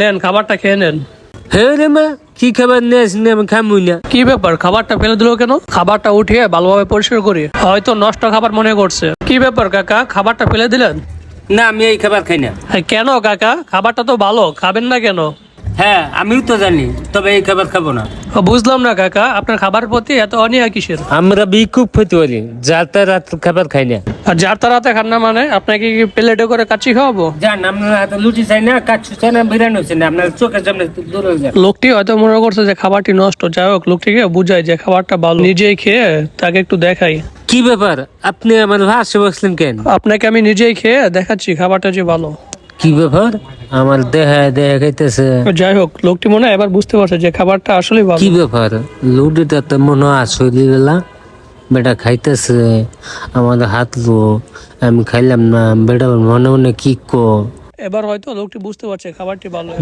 নেন খাবারটা খেয়ে নেন। হে রে মা, কি খাবার নিয়ে আসিনি, আমি খামুই না। কি ব্যাপার, খাবারটা ফেলে দিল কেন? খাবারটা উঠিয়ে ভালোভাবে পরিষ্কার করি, হয়তো নষ্ট খাবার মনে করছে। কি ব্যাপার কাকা, খাবারটা ফেলে দিলেন? না, আমি এই খাবার খাই না। কেন কাকা, খাবারটা তো ভালো, খাবেন না কেন? হ্যাঁ, আমিও তো জানি, তবে এই খাবার খাবো না। বুঝলাম না কাকা, আপনার খাবার প্রতি এত অনীহা কিসের? আমরা বিকুপ হতে পারি, যাতে রাত খাবার খাই না। আর যার তারাতে খান না মানে আপনাকে কি প্লেটে করে কাচ্চি খাওয়াবো? জান, আপনার হাতে লুচি চাই না, কাচ্চু চাই না, বিরিয়ানি চাই না, আপনার চোখের সামনে দূর হয়ে যান। লোকটি হয়তো মনে করছে যে খাবারটি নষ্ট, যাই হোক লোকটিকে বুঝাই যে খাবারটা ভালো, নিজেই খেয়ে তাকে একটু দেখাই। কি ব্যাপার, আপনি আমার ভাষে বসলেন কেন? আপনাকে আমি নিজেই খেয়ে দেখাচ্ছি খাবারটা যে ভালো। কি ব্যাপার, আমার দেহা দেহা খাইতেছে। যাই হোক লোকটি মনে হয় এবার বুঝতে পারছে যে খাবারটা আসলে ভালো। কি ব্যাপার, লুডিটা তো মনে হয় আসলে বেলা বেটা খাইতেছে, আমাদের হাত লো, আমি খাইলাম না, বেটা মনে মনে কি কো। এবার হয়তো লোকটি বুঝতে পারছে খাবারটি ভালো। না।